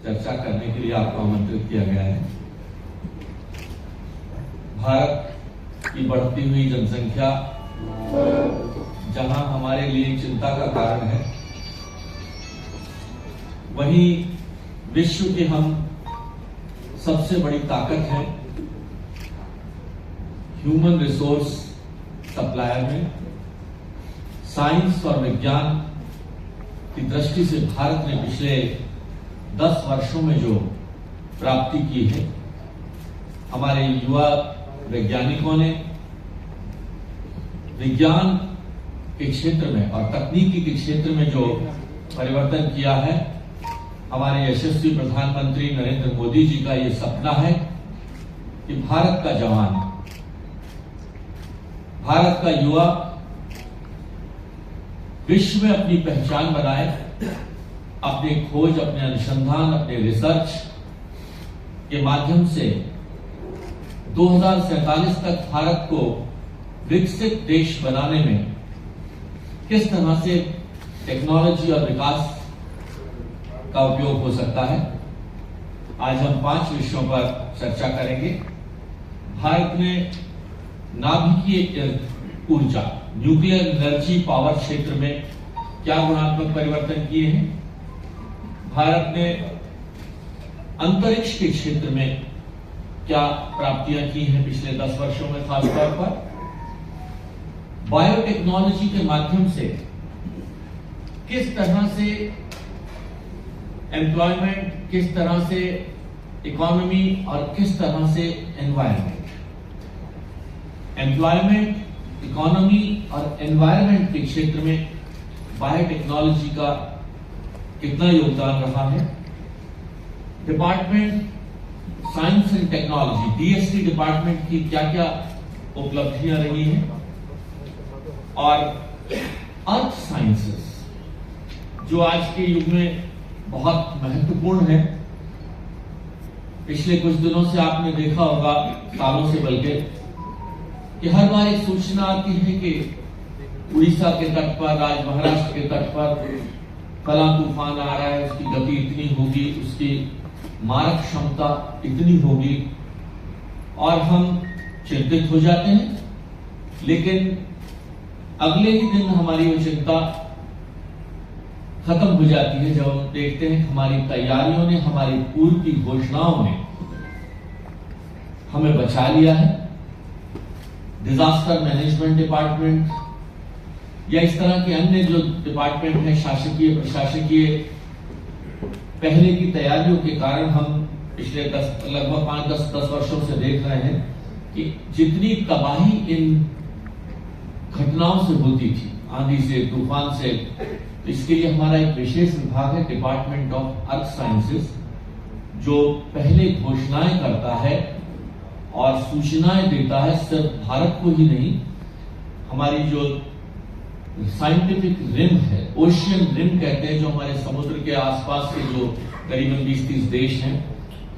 चर्चा करने के लिए आपको आमंत्रित किया गया है। भारत की बढ़ती हुई जनसंख्या जहां हमारे लिए चिंता का कारण है, वहीं विश्व के हम सबसे बड़ी ताकत है ह्यूमन रिसोर्स सप्लायर में। साइंस और विज्ञान की दृष्टि से भारत ने पिछले 10 वर्षों में जो प्राप्ति की है, हमारे युवा वैज्ञानिकों ने विज्ञान के क्षेत्र में और तकनीकी के क्षेत्र में जो परिवर्तन किया है, हमारे यशस्वी प्रधानमंत्री नरेंद्र मोदी जी का ये सपना है कि भारत का जवान, भारत का युवा विश्व में अपनी पहचान बनाए, अपने खोज, अपने अनुसंधान, अपने रिसर्च के माध्यम से 2047 तक भारत को विकसित देश बनाने में किस तरह से टेक्नोलॉजी और विकास का उपयोग हो सकता है। आज हम 5 विषयों पर चर्चा करेंगे। भारत ने नाभिकीय ऊर्जा, न्यूक्लियर एनर्जी पावर क्षेत्र में क्या गुणात्मक परिवर्तन किए हैं, भारत ने अंतरिक्ष के क्षेत्र में क्या प्राप्तियां की हैं पिछले 10 वर्षों में, खासतौर पर बायोटेक्नोलॉजी के माध्यम से किस तरह से एम्प्लॉयमेंट, किस तरह से इकोनॉमी और किस तरह से एनवायरमेंट, एम्प्लॉयमेंट, इकोनॉमी और एनवायरमेंट के क्षेत्र में बायोटेक्नोलॉजी का कितना योगदान रहा है। Department science and technology, DST department की क्या क्या उपलब्धियां रही हैं, और अर्थ साइंसेस जो आज के युग में बहुत महत्वपूर्ण है। पिछले कुछ दिनों से आपने देखा होगा, सालों से बल्कि, कि हर बार एक सूचना आती है कि उड़ीसा के तट पर, आज महाराष्ट्र के तट पर फला तूफान आ रहा है, उसकी गति इतनी होगी, उसकी मारक क्षमता इतनी होगी, और हम चिंतित हो जाते हैं। लेकिन अगले ही दिन हमारी वो चिंता खत्म हो जाती है जब हम देखते हैं कि हमारी तैयारियों ने, हमारी पूर्व की घोषणाओं ने हमें बचा लिया है। डिजास्टर मैनेजमेंट डिपार्टमेंट या इस तरह के अन्य जो डिपार्टमेंट हैं, शासकीय प्रशासकीय, पहले की तैयारियों के कारण हम पिछले लगभग 5-10 वर्षों से देख रहे हैं कि जितनी तबाही इन घटनाओं से होती थी, आंधी से, तूफान से, इसके लिए हमारा एक विशेष विभाग है, डिपार्टमेंट ऑफ अर्थ साइंसेस, जो पहले घोषणाएं करता है और सूचनाएं देता है, सिर्फ भारत को ही नहीं, हमारी जो साइंटिफिक रिम है, ओशियन रिम कहते हैं, जो हमारे समुद्र के आसपास के जो करीबन 20-30 देश हैं,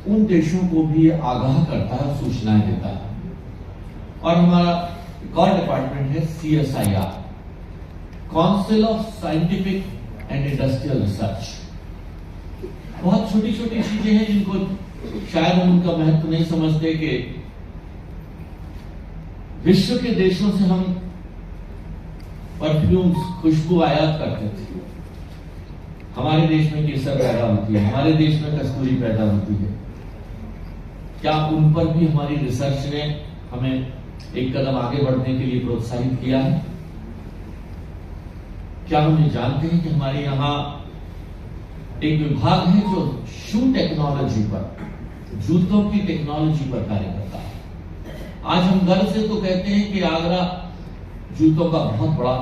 उन देशों को भी आगाह करता है, सूचनाएं देता है। और हमारा एक और डिपार्टमेंट है CSIR, council of scientific and industrial research. बहुत छोटी छोटी चीजें हैं जिनको शायद हम उनका महत्व नहीं समझते कि विश्व के देशों से हम परफ्यूम्स, खुशबू आयात करते थे। हमारे देश में केसर पैदा होती है, हमारे देश में कस्तूरी पैदा होती है। क्या उन पर भी हमारी रिसर्च ने हमें एक कदम आगे बढ़ने के लिए प्रोत्साहित किया है? क्या हम ये जानते हैं कि हमारे यहां एक विभाग है जो शू टेक्नोलॉजी पर, जूतों की टेक्नोलॉजी पर कार्य करता है। आज हम गर्व से तो कहते हैं कि आगरा जूतों का बहुत बड़ा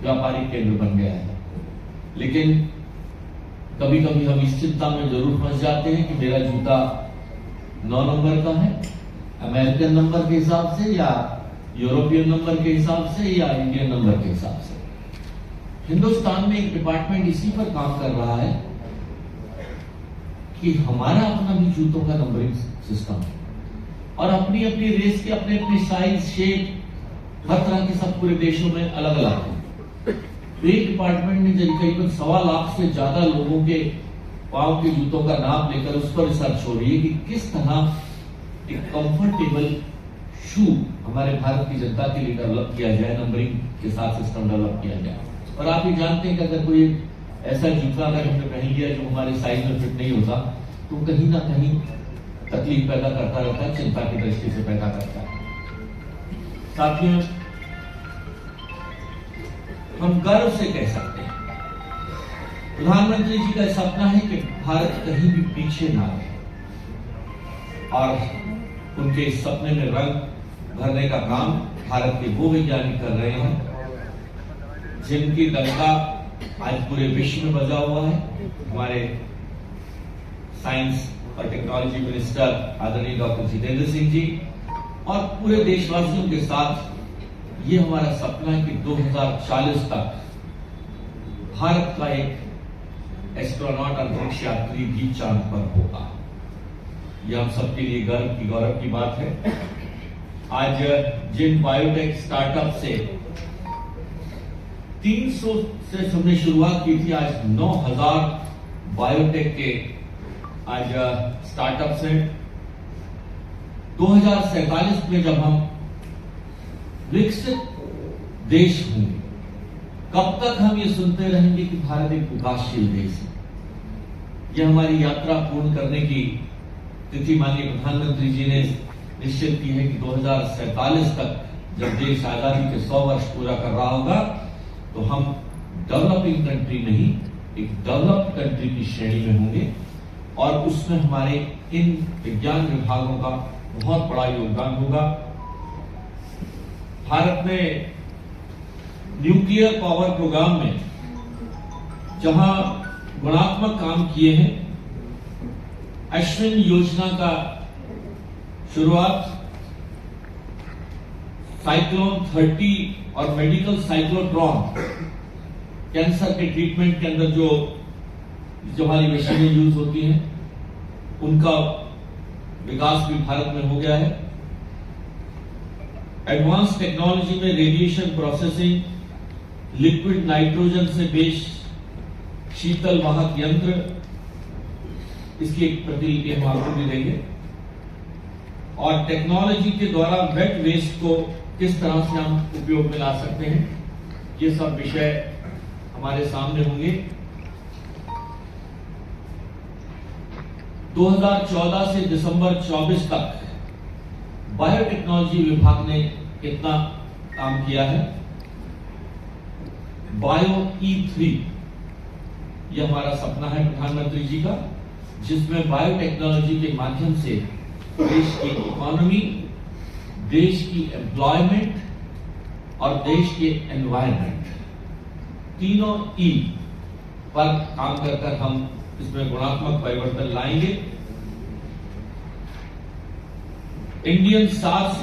व्यापारिक केंद्र बन गया है, लेकिन कभी कभी हम इस चिंता में जरूर फंस जाते हैं कि मेरा जूता 9 नंबर का है, अमेरिकन नंबर के हिसाब से या यूरोपियन नंबर के हिसाब से या इंडियन नंबर के हिसाब से। हिंदुस्तान में एक डिपार्टमेंट इसी पर काम कर रहा है कि हमारा अपना भी जूतों का नंबरिंग सिस्टम है, और अपनी अपनी रेस के अपने अपने साइज, शेप, हर तरह के सब पूरे देशों में अलग अलग है। तो एक डिपार्टमेंट ने करीबन 1.25 लाख से ज्यादा लोगों के पांव के जूतों का नाप लेकर उस पर रिसर्च हो रही है कि किस तरह एक कंफर्टेबल शू हमारे भारत की जनता के लिए डेवलप किया जाए, नंबरिंग के साथ सिस्टम डेवलप किया जाए। और आप ये जानते हैं कि अगर कोई ऐसा जूता अगर हमने पहन लिया जो हमारे साइज में फिट नहीं होता तो कहीं ना कहीं तकलीफ पैदा करता रहता है, चिंता की दृष्टि से पैदा करता है। साथियों, हम गर्व से कह सकते हैं प्रधानमंत्री जी का सपना है कि भारत कहीं भी पीछे ना रहे, और उनके इस सपने में रंग भरने का काम भारत के वो वैज्ञानिक कर रहे हैं जिनकी डंका आज पूरे विश्व में बजा हुआ है। हमारे साइंस और टेक्नोलॉजी मिनिस्टर आदरणीय डॉक्टर जितेंद्र सिंह जी और पूरे देशवासियों के साथ ये हमारा सपना है कि 2040 तक भारत का एक एस्ट्रोनॉट अंतरिक्ष यात्री भी चांद पर होगा। यह हम सबके लिए गौरव की बात है। आज जिन बायोटेक स्टार्टअप से 300 से हमने शुरुआत की थी, आज 9000 बायोटेक के आज स्टार्टअप्स हैं। 2047 में जब हम विकसित देश होंगे, कब तक हम ये सुनते रहेंगे कि भारत एक विकासशील देश है? यह हमारी यात्रा पूर्ण करने की तिथि माननीय प्रधानमंत्री जी ने निश्चित की है कि 2047 तक जब देश आजादी के 100 वर्ष पूरा कर रहा होगा तो हम डेवलपिंग कंट्री नहीं, एक डेवलप्ड कंट्री की श्रेणी में होंगे, और उसमें हमारे इन विज्ञान विभागों का बहुत बड़ा योगदान होगा। भारत ने न्यूक्लियर पावर प्रोग्राम में जहां गुणात्मक काम किए हैं, अश्विन योजना का शुरुआत साइक्लोन 30 और मेडिकल साइक्लोट्रॉन कैंसर के ट्रीटमेंट के अंदर जो हमारी मशीनें यूज होती हैं उनका विकास भी भारत में हो गया है। एडवांस टेक्नोलॉजी में रेडिएशन प्रोसेसिंग, लिक्विड नाइट्रोजन से बेस्ड शीतल वाहक यंत्र, इसकी एक प्रतिलिपि हम आपको भी देंगे, और टेक्नोलॉजी के द्वारा वेट वेस्ट को किस तरह से हम उपयोग में ला सकते हैं, ये सब विषय हमारे सामने होंगे। 2014 से दिसंबर 24 तक बायोटेक्नोलॉजी विभाग ने कितना काम किया है? बायो E3 यह हमारा सपना है प्रधानमंत्री जी का, जिसमें बायोटेक्नोलॉजी के माध्यम से देश की इकोनॉमी, देश की एम्प्लॉयमेंट और देश के एनवायरनमेंट, तीनों ई पर काम कर हम इसमें गुणात्मक परिवर्तन लाएंगे। इंडियन सार्स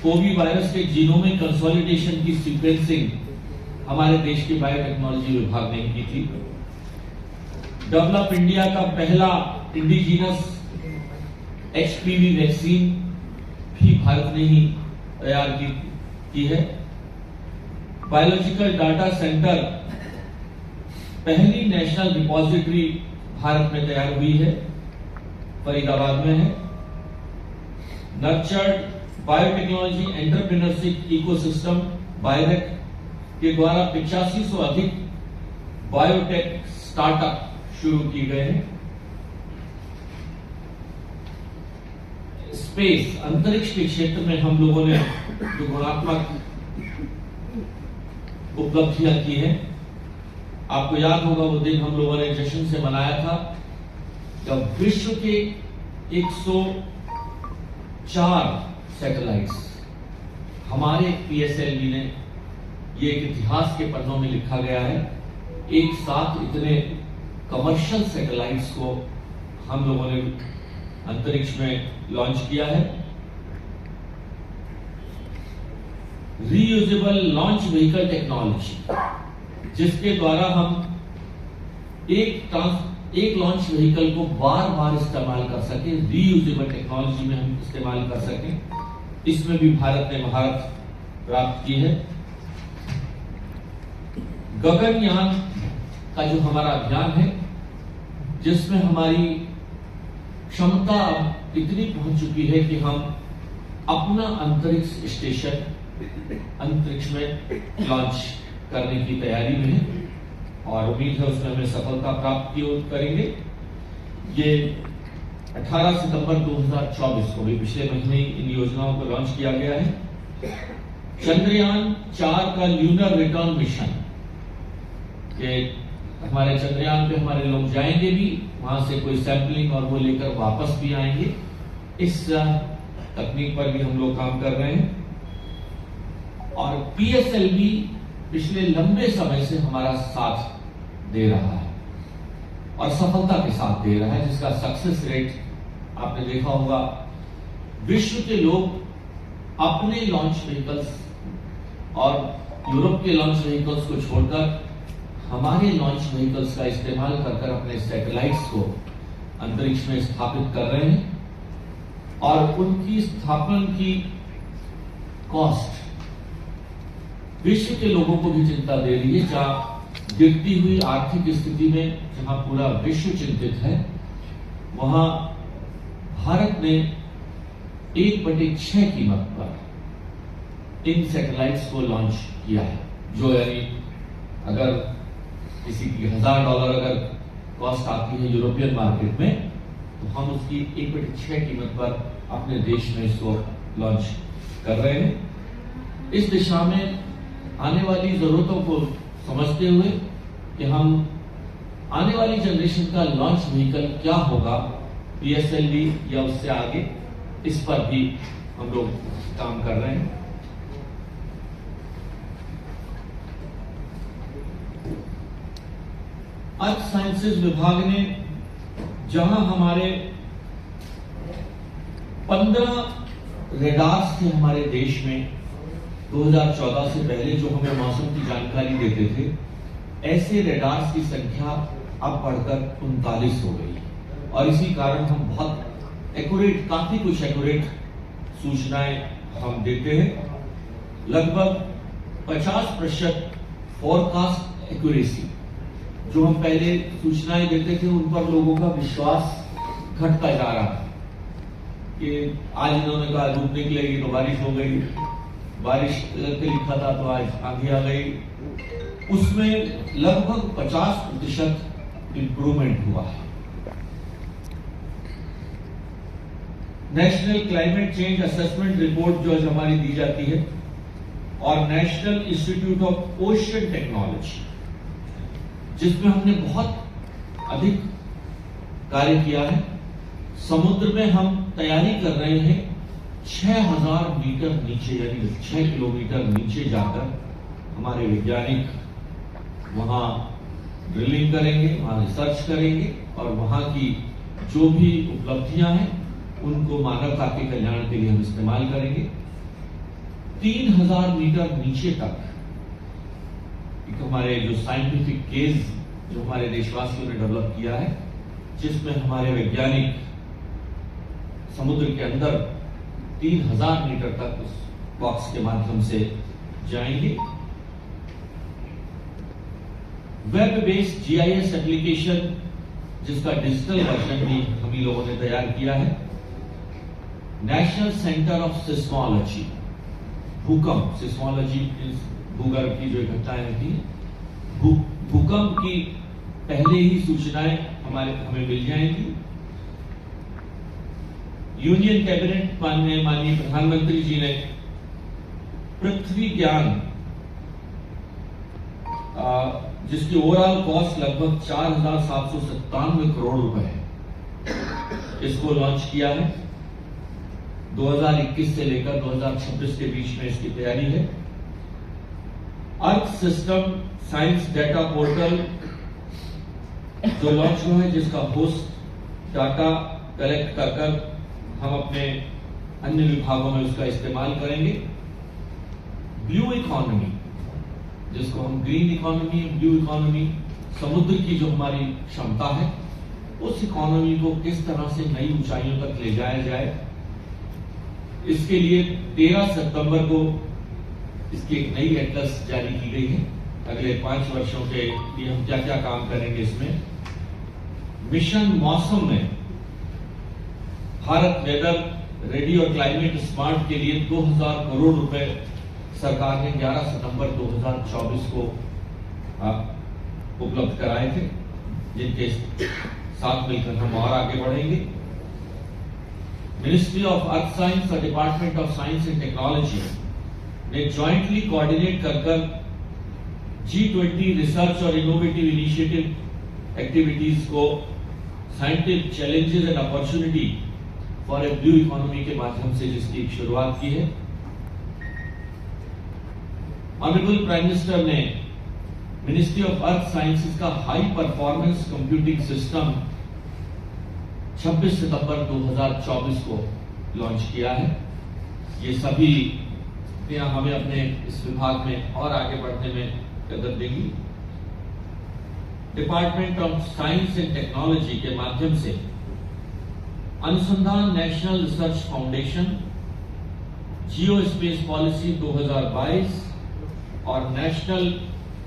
कोवी वायरस के जीनोमिक कंसोलिडेशन की सीक्वेंसिंग हमारे देश के बायोटेक्नोलॉजी विभाग ने की थी। डेवलप इंडिया का पहला इंडिजिनस HPV वैक्सीन भी भारत ने ही तैयार की है। बायोलॉजिकल डाटा सेंटर पहली नेशनल रिपोजिटरी भारत में तैयार हुई है, फरीदाबाद में है। Nurtured biotechnology entrepreneurship ecosystem biotech के द्वारा 8500 अधिक बायोटेक स्टार्टअप शुरू किए गए हैं। स्पेस, अंतरिक्ष के क्षेत्र में हम लोगों ने जो गुणात्मक उपलब्धियां की हैं, आपको याद होगा वो दिन हम लोगों ने जश्न से मनाया था जब विश्व के 104 सैटेलाइट्स हमारे PSLV ने, ये एक इतिहास के पन्नों में लिखा गया है, एक साथ इतने कमर्शियल सैटेलाइट्स को हम लोगों ने अंतरिक्ष में लॉन्च किया है। रीयूजेबल लॉन्च व्हीकल टेक्नोलॉजी, जिसके द्वारा हम एक लॉन्च व्हीकल को बार बार इस्तेमाल कर सके, रीयूजेबल टेक्नोलॉजी में हम इस्तेमाल कर सकें, इसमें भी भारत ने महारत प्राप्त की है। गगनयान का जो हमारा अभियान है, जिसमें हमारी क्षमता अब इतनी पहुंच चुकी है कि हम अपना अंतरिक्ष स्टेशन अंतरिक्ष में लॉन्च करने की तैयारी में है और उम्मीद है उसमें हमें सफलता प्राप्त करेंगे। ये 18 सितंबर 2024 को भी पिछले महीने इन योजनाओं को लॉन्च किया गया है। चंद्रयान 4 का ल्यूनर रिटर्न मिशन, ये हमारे चंद्रयान पे हमारे लोग जाएंगे भी, वहां से कोई सैंपलिंग और वो लेकर वापस भी आएंगे। इस तकनीक पर भी हम लोग काम कर रहे हैं और PSLV पिछले लंबे समय से हमारा साथ दे रहा है और सफलता के साथ दे रहा है, जिसका सक्सेस रेट आपने देखा होगा। विश्व के लोग अपने लॉन्च व्हीकल्स और यूरोप के लॉन्च व्हीकल्स को छोड़कर हमारे लॉन्च व्हीकल्स का इस्तेमाल कर अपने सैटेलाइट्स को अंतरिक्ष में स्थापित कर रहे हैं और उनकी स्थापना की कॉस्ट विश्व के लोगों को भी चिंता दे रही है। जहां गिरती हुई आर्थिक स्थिति में जहां पूरा विश्व चिंतित है, वहां भारत ने 1/6 कीमत पर इन सैटेलाइट्स को लॉन्च किया है, जो यानी अगर किसी की $1000 अगर कॉस्ट आती है यूरोपियन मार्केट में, तो हम उसकी 1/6 कीमत पर अपने देश में इसको लॉन्च कर रहे हैं। इस दिशा में आने वाली जरूरतों को समझते हुए कि हम आने वाली जनरेशन का लॉन्च व्हीकल क्या होगा, PSLV या उससे आगे, इस पर भी हम लोग काम कर रहे हैं। अर्थ साइंसेज विभाग ने जहां हमारे 15 रेडार्स थे हमारे देश में 2014 से पहले, जो हमें मौसम की जानकारी देते थे, ऐसे रेडार्स की संख्या अब बढ़कर 39 हो गई और इसी कारण हम बहुत एक्यूरेट, काफी कुछ एक्यूरेट सूचनाएं हम देते हैं। लगभग 50% फोरकास्ट एक्यूरेसी, जो हम पहले सूचनाएं देते थे उन पर लोगों का विश्वास घटता जा रहा था कि आज इन्होंने कहा धूप निकलेगी तो बारिश हो गई, बारिश के लिखा था तो आज आंधी आ गई। उसमें लगभग 50% इंप्रूवमेंट हुआ है। National climate change assessment report जो हमारी दी जाती है और national institute of ocean technology, जिसमें हमने बहुत अधिक कार्य किया है। समुद्र में हम तैयारी कर रहे हैं 6000 मीटर नीचे, यानी 6 किलोमीटर नीचे जाकर हमारे वैज्ञानिक वहां ड्रिलिंग करेंगे, वहां रिसर्च करेंगे और वहां की जो भी उपलब्धियां हैं उनको मानवता के कल्याण के लिए हम इस्तेमाल करेंगे। 3000 मीटर नीचे तक हमारे जो साइंटिफिक केस जो हमारे देशवासियों ने डेवलप किया है, जिसमें हमारे वैज्ञानिक समुद्र के अंदर 3000 मीटर तक उस बॉक्स के माध्यम से जाएंगे। वेब बेस्ड GIS एप्लीकेशन, जिसका डिजिटल वर्जन भी हम ही लोगों ने तैयार किया है। नेशनल सेंटर ऑफ सिस्मोलॉजी, भूकंप, सिस्मोलॉजी भूगर्भ की जो घटनाएं होती है, भूकंप की पहले ही सूचनाएं हमें मिल जाएंगी। यूनियन कैबिनेट माननीय प्रधानमंत्री जी ने पृथ्वी ज्ञान, जिसकी ओवरऑल कॉस्ट लगभग 4797 करोड़ रुपए है, इसको लॉन्च किया है। 2021 से लेकर 2026 के बीच में इसकी तैयारी है। Earth system science data portal जो लॉन्च हुआ है, जिसका होस्ट डाटा कलेक्ट कर हम अपने अन्य विभागों में उसका इस्तेमाल करेंगे। ब्लू इकोनॉमी, जिसको हम ग्रीन इकोनॉमी, ब्लू इकोनॉमी, समुद्र की जो हमारी क्षमता है, उस इकोनॉमी को किस तरह से नई ऊंचाइयों तक ले जाया जाए, इसके लिए 13 सितंबर को इसकी एक नई एटलस जारी की गई है। अगले 5 वर्षों के लिए हम क्या क्या काम करेंगे इसमें। मिशन मौसम में भारत वेदर रेडी और क्लाइमेट स्मार्ट के लिए 2000 करोड़ रुपए सरकार ने 11 सितंबर 2024 को उपलब्ध कराए थे, जिनके साथ मिलकर हम और आगे बढ़ेंगे। मिनिस्ट्री ऑफ अर्थ साइंस और department of science and technology ने ज्वाइंटली कोऑर्डिनेट कर G20 रिसर्च और इनोवेटिव इनिशिएटिव एक्टिविटीज को scientific challenges and opportunity for a blue economy के माध्यम से जिसकी शुरुआत की है। ऑनरेबल प्राइम मिनिस्टर ने मिनिस्ट्री ऑफ अर्थ साइंसेज का हाई परफॉर्मेंस कंप्यूटिंग सिस्टम 26 सितंबर 2024 को लॉन्च किया है। ये सभी हमें अपने इस विभाग में और आगे बढ़ने में मदद देगी। Department of science and technology के माध्यम से अनुसंधान नेशनल रिसर्च फाउंडेशन, जियो स्पेस पॉलिसी 2022 और national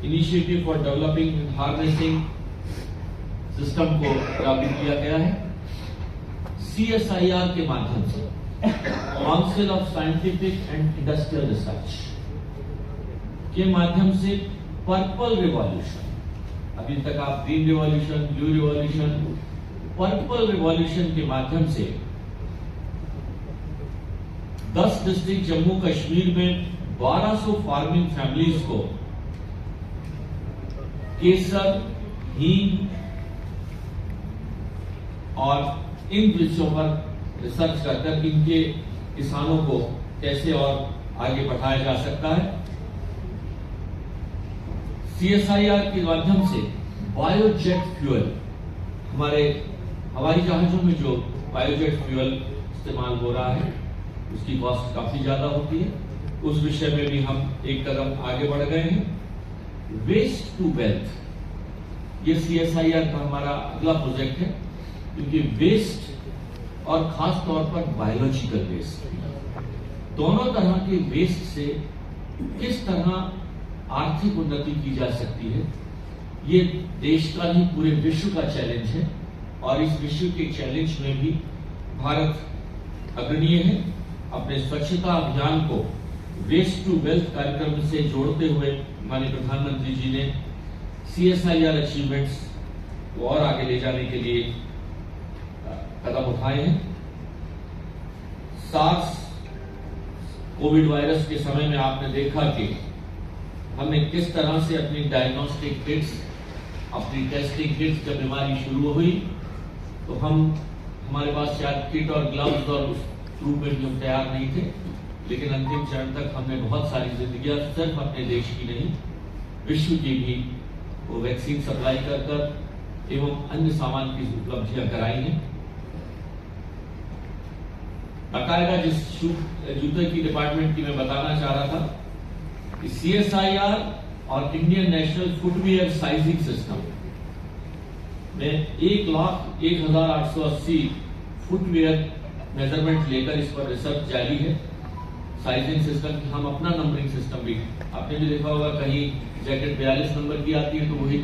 initiative for developing and harnessing system को लागू किया गया है। CSIR के माध्यम से council of scientific and industrial research के माध्यम से पर्पल रिवॉल्यूशन, अभी तक आप green revolution, blue revolution, purple revolution के माध्यम से 10 डिस्ट्रिक्ट जम्मू कश्मीर में 1200 फार्मिंग फैमिलीज को केसर, हींग और इन विषयों पर रिसर्च कर इनके किसानों को कैसे और आगे बढ़ाया जा सकता है। CSIR के माध्यम से बायोजेट फ्यूल, हमारे हवाई जहाजों में जो बायोजेट फ्यूल इस्तेमाल हो रहा है उसकी कॉस्ट काफी ज्यादा होती है, उस विषय में भी हम एक कदम आगे बढ़ गए हैं। वेस्ट टू वेल्थ, ये CSIR का हमारा अगला प्रोजेक्ट है, क्योंकि वेस्ट और खास तौर पर बायोलॉजिकल वेस्ट, दोनों तरह के वेस्ट से किस तरह आर्थिक उन्नति की जा सकती है, ये देश का ही पूरे विश्व का चैलेंज है। और इस विश्व के चैलेंज में भी भारत अग्रणीय है। अपने स्वच्छता अभियान को वेस्ट टू वेल्थ कार्यक्रम से जोड़ते हुए माननीय प्रधानमंत्री जी ने CSIR अचीवमेंट्स को और आगे ले जाने के लिए कदम उठाए हैं। सार्स कोविड वायरस के समय में आपने देखा कि हमने किस तरह से अपनी डायग्नोस्टिक किट्स, अपनी टेस्टिंग किट्स, जब बीमारी शुरू हुई तो हमारे पास शायद किट और ग्लव्स और उस रूप में भी हम तैयार नहीं थे, लेकिन अंतिम चरण तक हमने बहुत सारी जिंदगियां सिर्फ अपने देश की नहीं, विश्व की भी वो वैक्सीन सप्लाई कर एवं अन्य सामान की उपलब्धियां कराई हैं। बाकायदा जिस जूते की डिपार्टमेंट की मैं बताना चाह रहा था कि CSIR और Indian national footwear sizing system में 1,01,880 फुटवियर मेजरमेंट लेकर इस पर रिसर्च जारी है। साइजिंग सिस्टम की हम अपना नंबरिंग सिस्टम भी, आपने भी देखा होगा कहीं जैकेट 42 नंबर की आती है तो वही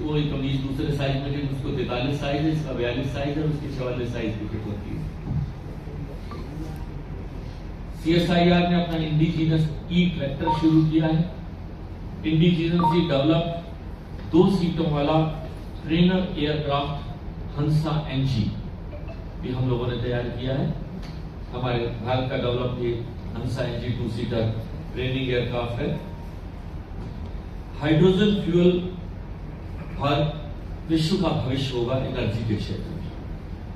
वही कमीज दूसरे साइज में, लेकिन उसको 43 साइज है, इसका 42 साइज है, उसकी 44 साइज की फिट होती है। CSIR ने अपना इंडिजीनस ट्रैक्टर शुरू किया है। इंडिजीनसली डेवलप 2 सीटों वाला ट्रेनर एयरक्राफ्ट हंसा NG भी हम लोगों ने तैयार किया है। हमारे भारत का डेवलप ये हंसा NG 2 सीटर ट्रेनिंग एयरक्राफ्ट है। हाइड्रोजन फ्यूल हर विश्व का भविष्य होगा एनर्जी के क्षेत्र में,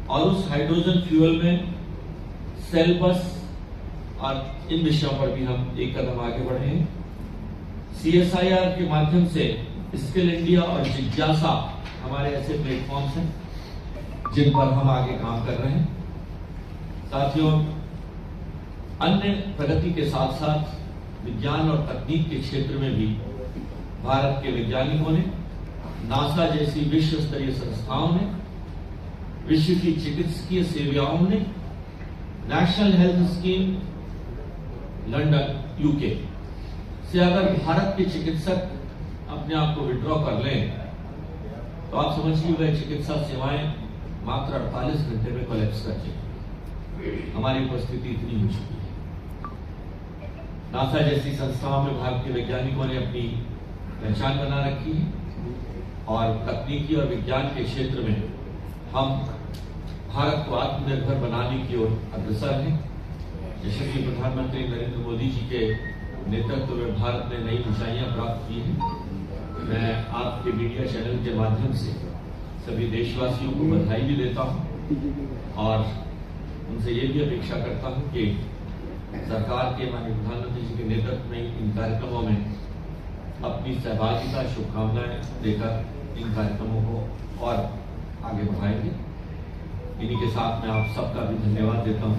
और उस हाइड्रोजन फ्यूल में सेल बस और इन विषयों पर भी हम एक कदम आगे बढ़े हैं। CSIR के माध्यम से स्किल इंडिया और जिज्ञासा हमारे ऐसे प्लेटफॉर्म्स हैं जिन पर हम आगे काम कर रहे हैं। साथियों, अन्य प्रगति के साथ साथ विज्ञान और तकनीक के क्षेत्र में भी भारत के वैज्ञानिकों ने, नासा जैसी विश्व स्तरीय संस्थाओं ने, विश्व की चिकित्सकीय सेवाओं ने, national health scheme London UK से अगर भारत के चिकित्सक अपने आप को विड्रॉ कर लें तो आप समझिए वह चिकित्सा सेवाएं मात्र 48 घंटे में कोलैप्स कर चुकी। हमारी उपस्थिति इतनी हो चुकी है। नासा जैसी संस्थाओं में भारतीय वैज्ञानिकों ने अपनी पहचान बना रखी है और तकनीकी और विज्ञान के क्षेत्र में हम भारत को आत्मनिर्भर बनाने की ओर अग्रसर हैं। यशस्वी प्रधानमंत्री नरेंद्र मोदी जी के नेतृत्व में भारत ने नई ऊंचाइयां प्राप्त की हैं। मैं आपके मीडिया चैनल के माध्यम से सभी देशवासियों को बधाई भी देता हूं और उनसे ये भी अपेक्षा करता हूं कि सरकार के माननीय प्रधानमंत्री जी के नेतृत्व में इन कार्यक्रमों में अपनी सहभागिता, शुभकामनाएं देकर इन कार्यक्रमों को और आगे बढ़ाएंगे। इन्हीं के साथ मैं आप सबका भी धन्यवाद देता हूं।